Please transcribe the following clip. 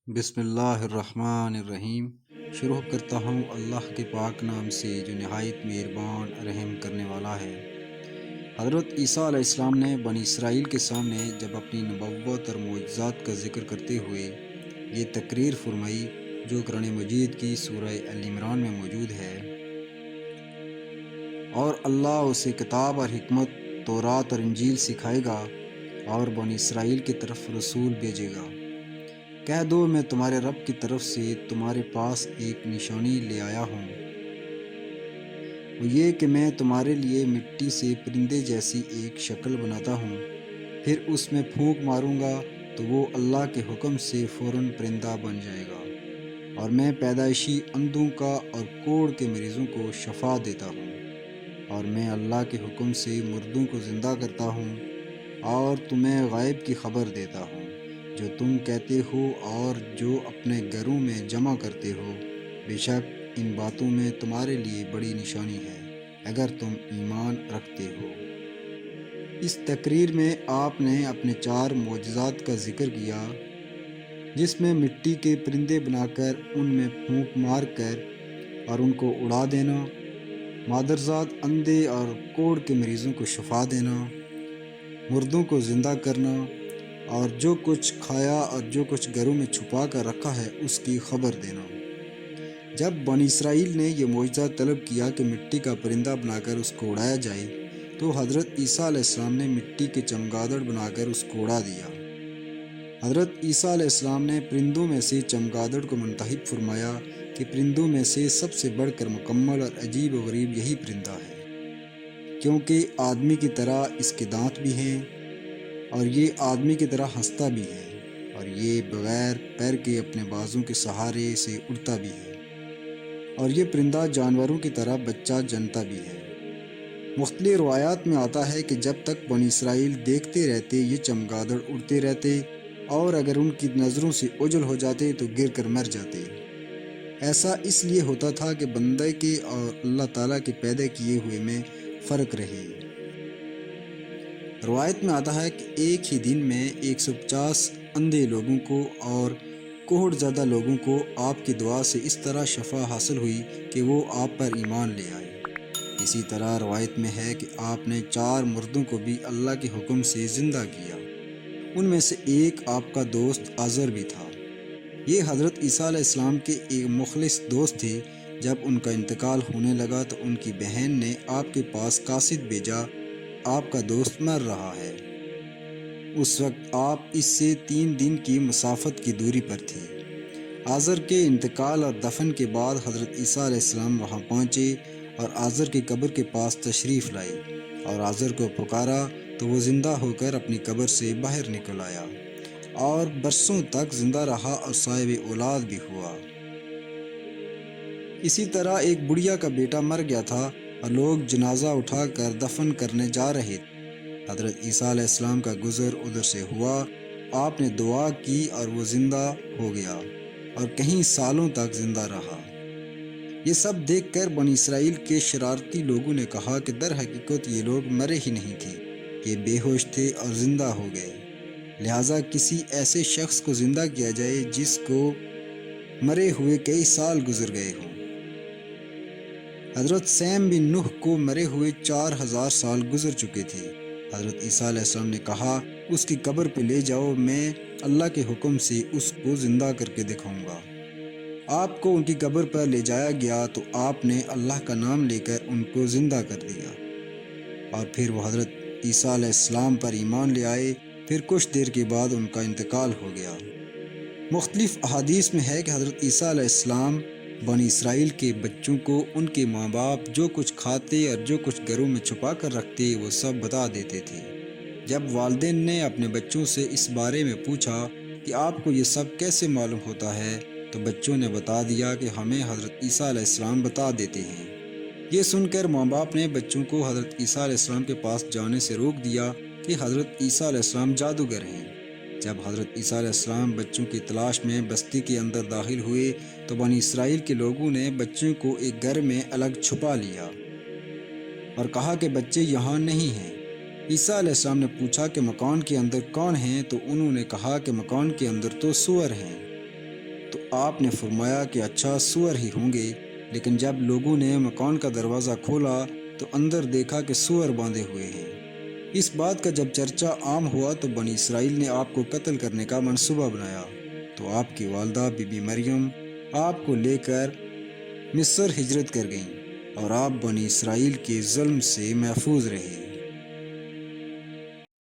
بسم اللہ الرحمن الرحیم۔ شروع کرتا ہوں اللہ کے پاک نام سے جو نہایت مہربان رحم کرنے والا ہے۔ حضرت عیسیٰ علیہ السلام نے بنی اسرائیل کے سامنے جب اپنی نبوت اور معجزات کا ذکر کرتے ہوئے یہ تقریر فرمائی جو قرآن مجید کی سورہ ال عمران میں موجود ہے، اور اللہ اسے کتاب اور حکمت، تورات اور انجیل سکھائے گا اور بنی اسرائیل کی طرف رسول بھیجے گا۔ کہہ دو میں تمہارے رب کی طرف سے تمہارے پاس ایک نشانی لے آیا ہوں، وہ یہ کہ میں تمہارے لیے مٹی سے پرندے جیسی ایک شکل بناتا ہوں، پھر اس میں پھونک ماروں گا تو وہ اللہ کے حکم سے فوراً پرندہ بن جائے گا، اور میں پیدائشی اندھوں کا اور کوڑ کے مریضوں کو شفا دیتا ہوں، اور میں اللہ کے حکم سے مردوں کو زندہ کرتا ہوں، اور تمہیں غیب کی خبر دیتا ہوں جو تم کہتے ہو اور جو اپنے گھروں میں جمع کرتے ہو۔ بے شک ان باتوں میں تمہارے لیے بڑی نشانی ہے اگر تم ایمان رکھتے ہو۔ اس تقریر میں آپ نے اپنے 4 معجزات کا ذکر کیا، جس میں مٹی کے پرندے بنا کر ان میں پھونک مار کر اور ان کو اڑا دینا، مادرزاد اندھے اور کوڑ کے مریضوں کو شفا دینا، مردوں کو زندہ کرنا، اور جو کچھ کھایا اور جو کچھ گھروں میں چھپا کر رکھا ہے اس کی خبر دینا۔ جب بنی اسرائیل نے یہ معجزہ طلب کیا کہ مٹی کا پرندہ بنا کر اس کو اڑایا جائے، تو حضرت عیسیٰ علیہ السلام نے مٹی کے چمگادڑ بنا کر اس کو اڑا دیا۔ حضرت عیسیٰ علیہ السلام نے پرندوں میں سے چمگادڑ کو منتخب فرمایا کہ پرندوں میں سے سب سے بڑھ کر مکمل اور عجیب و غریب یہی پرندہ ہے، کیونکہ آدمی کی طرح اس کے دانت بھی ہیں اور یہ آدمی کی طرح ہنستا بھی ہے، اور یہ بغیر پیر کے اپنے بازوں کے سہارے سے اڑتا بھی ہے، اور یہ پرندہ جانوروں کی طرح بچہ جنتا بھی ہے۔ مختلف روایات میں آتا ہے کہ جب تک بنی اسرائیل دیکھتے رہتے یہ چمگادڑ اڑتے رہتے، اور اگر ان کی نظروں سے اوجھل ہو جاتے تو گر کر مر جاتے۔ ایسا اس لیے ہوتا تھا کہ بندے کے اور اللہ تعالیٰ کے پیدا کیے ہوئے میں فرق رہے۔ روایت میں آتا ہے کہ ایک ہی دن میں 150 اندھے لوگوں کو اور کوہڑ زدہ لوگوں کو آپ کی دعا سے اس طرح شفا حاصل ہوئی کہ وہ آپ پر ایمان لے آئے۔ اسی طرح روایت میں ہے کہ آپ نے 4 مردوں کو بھی اللہ کے حکم سے زندہ کیا، ان میں سے ایک آپ کا دوست آزر بھی تھا۔ یہ حضرت عیسیٰ علیہ السلام کے ایک مخلص دوست تھے۔ جب ان کا انتقال ہونے لگا تو ان کی بہن نے آپ کے پاس قاصد بھیجا، آپ کا دوست مر رہا ہے۔ اس وقت آپ اس سے 3 دن کی مسافت کی دوری پر تھے۔ آزر کے انتقال اور دفن کے بعد حضرت عیسیٰ علیہ السلام وہاں پہنچے اور آزر کی قبر کے پاس تشریف لائے اور آزر کو پکارا تو وہ زندہ ہو کر اپنی قبر سے باہر نکل آیا اور برسوں تک زندہ رہا اور صاحب اولاد بھی ہوا۔ اسی طرح ایک بڑھیا کا بیٹا مر گیا تھا اور لوگ جنازہ اٹھا کر دفن کرنے جا رہے تھے۔ حضرت عیسیٰ علیہ السلام کا گزر ادھر سے ہوا، آپ نے دعا کی اور وہ زندہ ہو گیا اور کئی سالوں تک زندہ رہا۔ یہ سب دیکھ کر بنی اسرائیل کے شرارتی لوگوں نے کہا کہ در حقیقت یہ لوگ مرے ہی نہیں تھے، یہ بے ہوش تھے اور زندہ ہو گئے، لہٰذا کسی ایسے شخص کو زندہ کیا جائے جس کو مرے ہوئے کئی سال گزر گئے ہوں۔ حضرت سیم بن نوح کو مرے ہوئے 4000 سال گزر چکے تھے۔ حضرت عیسیٰ علیہ السلام نے کہا اس کی قبر پہ لے جاؤ، میں اللہ کے حکم سے اس کو زندہ کر کے دکھاؤں گا۔ آپ کو ان کی قبر پر لے جایا گیا تو آپ نے اللہ کا نام لے کر ان کو زندہ کر دیا، اور پھر وہ حضرت عیسیٰ علیہ السلام پر ایمان لے آئے۔ پھر کچھ دیر کے بعد ان کا انتقال ہو گیا۔ مختلف احادیث میں ہے کہ حضرت عیسیٰ علیہ السلام بنی اسرائیل کے بچوں کو ان کے ماں باپ جو کچھ کھاتے اور جو کچھ گھروں میں چھپا کر رکھتے وہ سب بتا دیتے تھے۔ جب والدین نے اپنے بچوں سے اس بارے میں پوچھا کہ آپ کو یہ سب کیسے معلوم ہوتا ہے، تو بچوں نے بتا دیا کہ ہمیں حضرت عیسیٰ علیہ السلام بتا دیتے ہیں۔ یہ سن کر ماں باپ نے بچوں کو حضرت عیسیٰ علیہ السلام کے پاس جانے سے روک دیا کہ حضرت عیسیٰ علیہ السلام جادوگر ہیں۔ جب حضرت عیسیٰ علیہ السلام بچوں کی تلاش میں بستی کے اندر داخل ہوئے تو بنی اسرائیل کے لوگوں نے بچوں کو ایک گھر میں الگ چھپا لیا اور کہا کہ بچے یہاں نہیں ہیں۔ عیسیٰ علیہ السلام نے پوچھا کہ مکان کے اندر کون ہیں، تو انہوں نے کہا کہ مکان کے اندر تو سور ہیں۔ آپ نے فرمایا کہ اچھا سور ہی ہوں گے، لیکن جب لوگوں نے مکان کا دروازہ کھولا تو اندر دیکھا کہ سور باندھے ہوئے ہیں۔ اس بات کا جب چرچا عام ہوا تو بنی اسرائیل نے آپ کو قتل کرنے کا منصوبہ بنایا، تو آپ کی والدہ بی بی مریم آپ کو لے کر مصر ہجرت کر گئیں اور آپ بنی اسرائیل کے ظلم سے محفوظ رہے۔